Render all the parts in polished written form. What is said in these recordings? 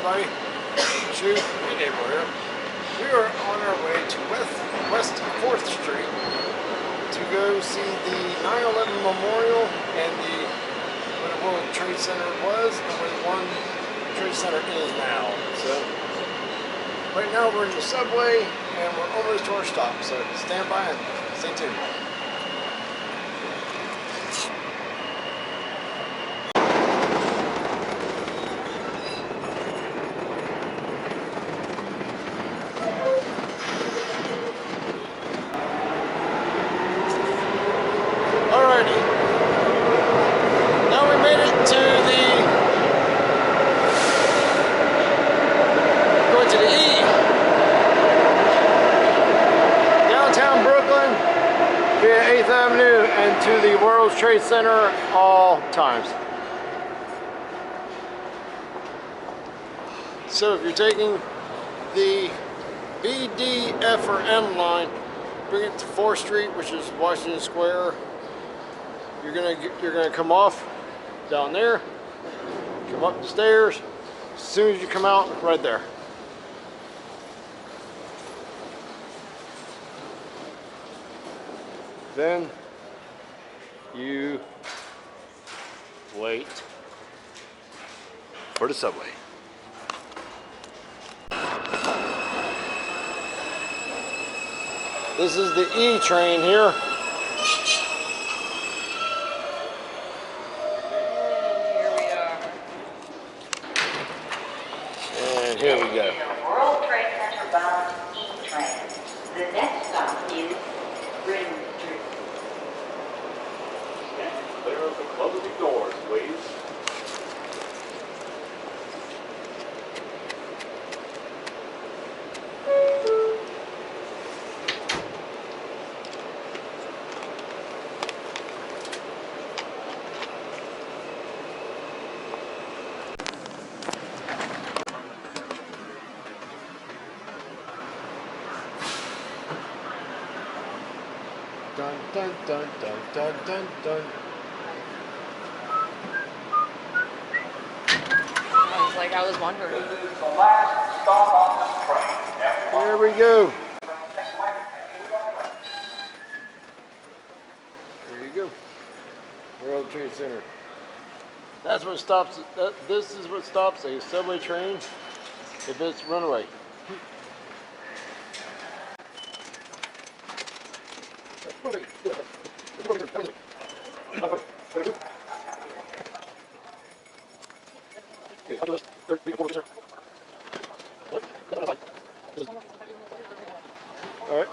everybody. Shoot, hey neighbor here. We are on our way to West 4th Street to go see the 9/11 Memorial and where the World Trade Center was and where the One Trade Center is now. So right now we're in the subway and we're almost to our stop. So stand by and stay tuned. Avenue and to the World Trade Center all times. So if you're taking the B, D, F, or M line, bring it to 4th Street, which is Washington Square. You're gonna come off down there, come up the stairs. As soon as you come out, right there. Then you wait for the subway. This is the E train here. And here we go. World Trade Center bound E train. The next stop is Green. Clear of the closing doors, please. Dun dun dun dun dun dun dun. I was wondering. This is the last stop on this train. Here we go. There you go. World Trade Center. That's what stops. This is what stops a subway train if it's runaway. All right.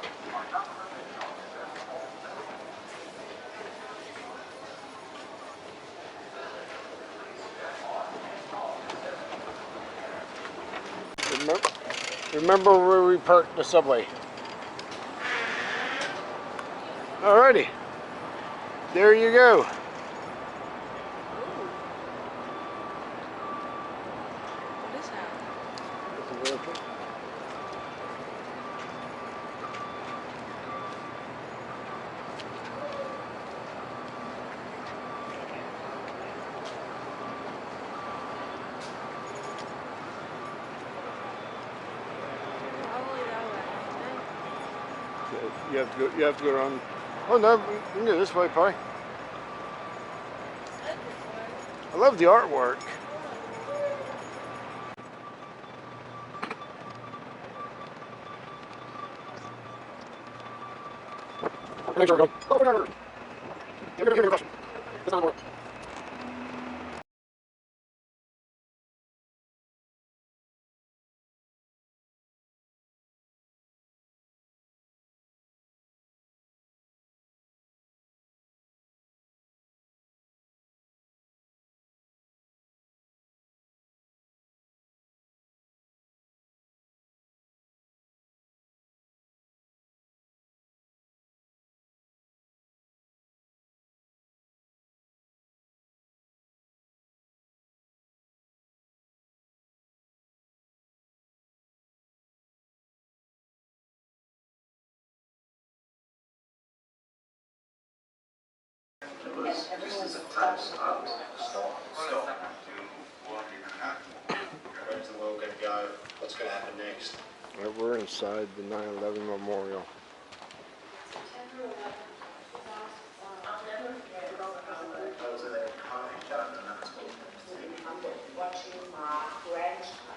Remember where we parked the subway. Alrighty. There you go. What is that? You have to go around. Oh no, we can go this way, probably. I love the artwork. Make sure we're going. Oh, we're not. Give me a question. It's not work. This is a time stop. we're going to go. What's going to happen next? We're inside the 9/11 memorial. Watching my grandchild.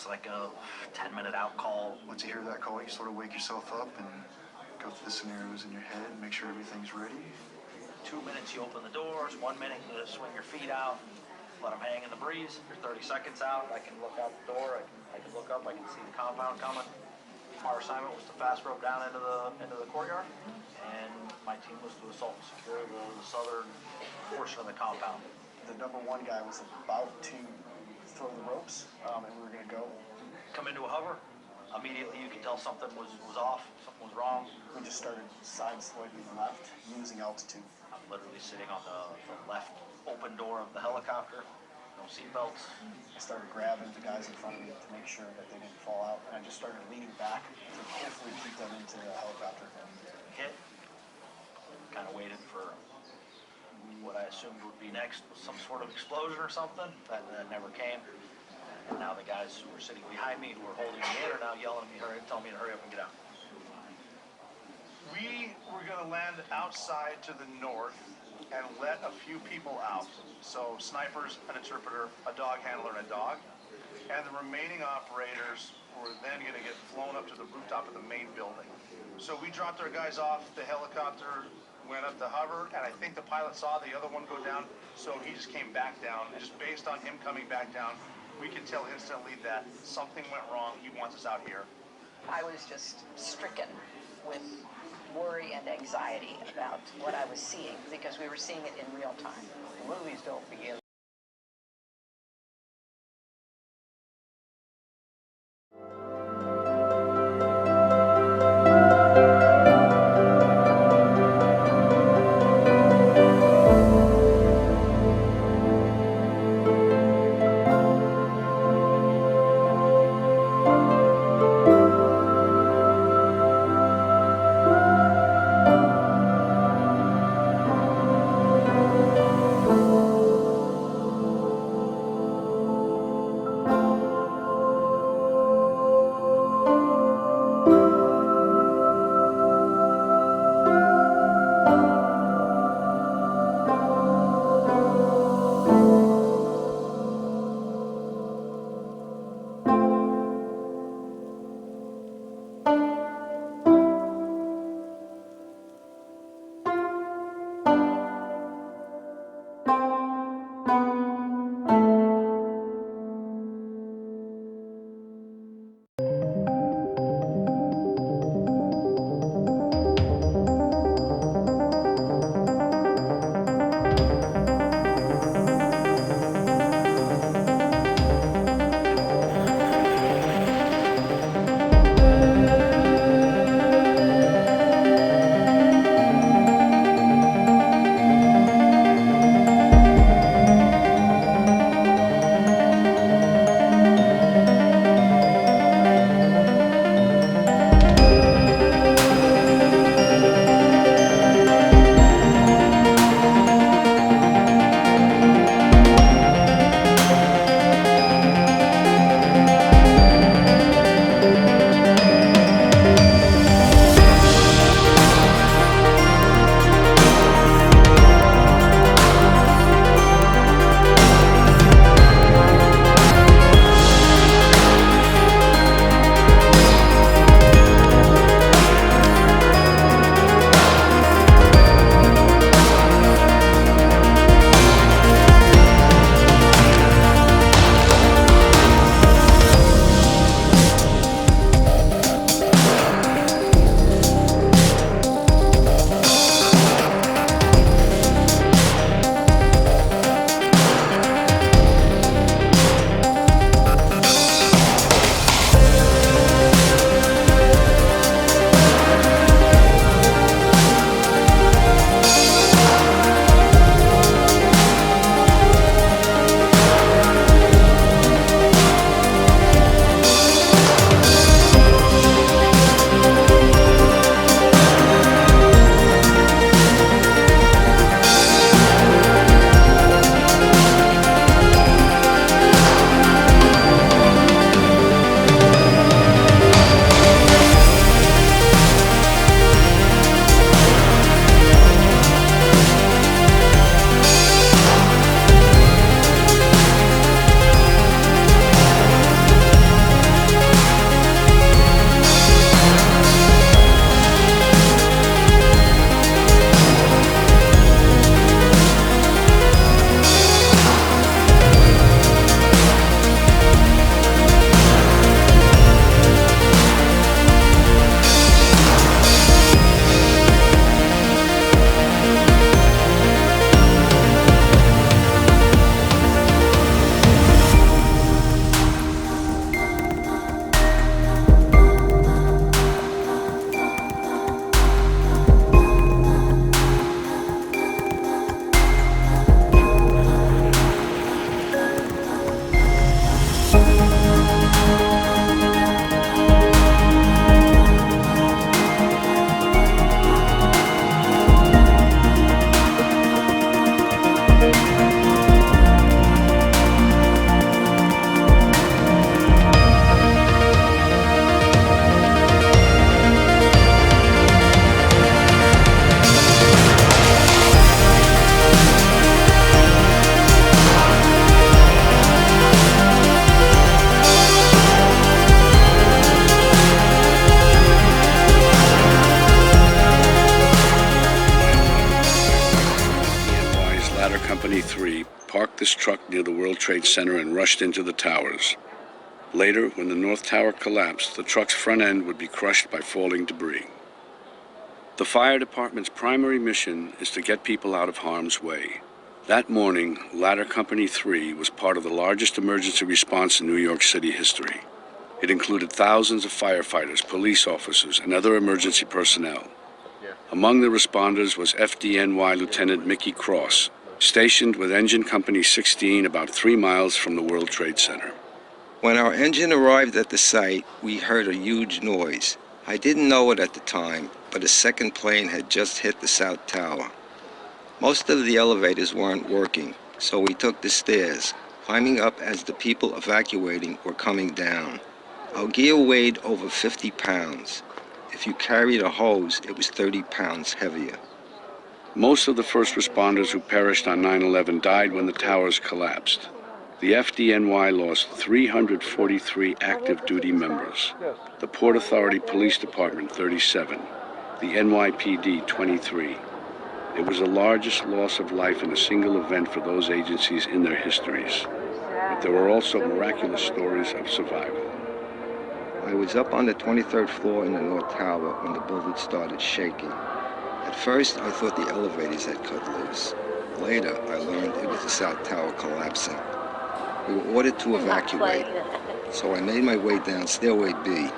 it's like a 10-minute out call. Once you hear that call, you sort of wake yourself up and go through the scenarios in your head and make sure everything's ready. 2 minutes, you open the doors. 1 minute, you swing your feet out and let them hang in the breeze. You're 30 seconds out. I can look out the door. I can look up. I can see the compound coming. Our assignment was to fast rope down into the courtyard, and my team was to assault and secure the southern portion of the compound. The number one guy was about to throw the ropes, and we were going to go. Come into a hover. Immediately, you could tell something was off. Something was wrong. We just started side swiping left, losing altitude. I'm literally sitting on the left open door of the helicopter. No seatbelts. I started grabbing the guys in front of me to make sure that they didn't fall out, and I just started leaning back to hopefully keep them into the helicopter. Hit. Kind of waited for what I assumed would be next was some sort of explosion or something. That never came. And now the guys who were sitting behind me, who were holding me in, are now yelling at me, telling me to hurry up and get out. We were going to land outside to the north and let a few people out. So snipers, an interpreter, a dog handler, and a dog. And the remaining operators were then going to get flown up to the rooftop of the main building. So we dropped our guys off. The helicopter went up to hover, and I think the pilot saw the other one go down, so he just came back down. And just based on him coming back down, we could tell instantly that something went wrong. He wants us out here. I was just stricken with worry and anxiety about what I was seeing because we were seeing it in real time. Movies don't begin this truck near the World Trade Center and rushed into the towers. Later, when the North Tower collapsed, the truck's front end would be crushed by falling debris. The fire department's primary mission is to get people out of harm's way. That morning, Ladder Company 3 was part of the largest emergency response in New York City history. It included thousands of firefighters, police officers, and other emergency personnel. Among the responders was FDNY Lieutenant Mickey Cross, stationed with Engine Company 16 about 3 miles from the World Trade Center. When our engine arrived at the site, we heard a huge noise. I didn't know it at the time, but a second plane had just hit the South Tower. Most of the elevators weren't working, so we took the stairs, climbing up as the people evacuating were coming down. Our gear weighed over 50 pounds. If you carried a hose, it was 30 pounds heavier. Most of the first responders who perished on 9/11 died when the towers collapsed. The FDNY lost 343 active duty members, the Port Authority Police Department 37, the NYPD 23. It was the largest loss of life in a single event for those agencies in their histories. But there were also miraculous stories of survival. I was up on the 23rd floor in the North Tower when the building started shaking. At first, I thought the elevators had cut loose. Later, I learned it was the South Tower collapsing. We were ordered to evacuate, so I made my way down stairway B.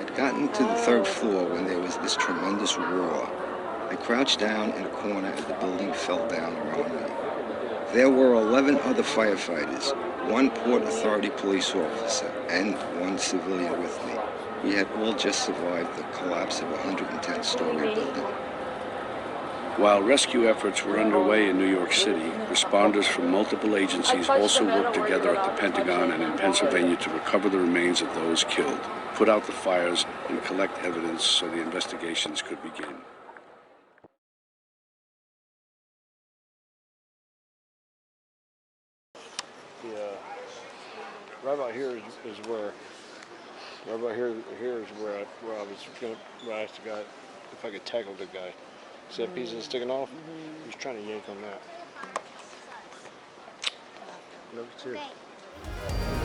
I'd gotten to the 3rd floor when there was this tremendous roar. I crouched down in a corner as the building fell down around me. There were 11 other firefighters, 1 Port Authority police officer, and 1 civilian with me. We had all just survived the collapse of a 110-story building. While rescue efforts were underway in New York City, responders from multiple agencies also worked together at the Pentagon and in Pennsylvania to recover the remains of those killed, put out the fires, and collect evidence so the investigations could begin. Right about here is where. Right about here is where I was going to ask the guy if I could tackle the guy. See that piece that's sticking off? He was trying to yank on that. Look, it's here.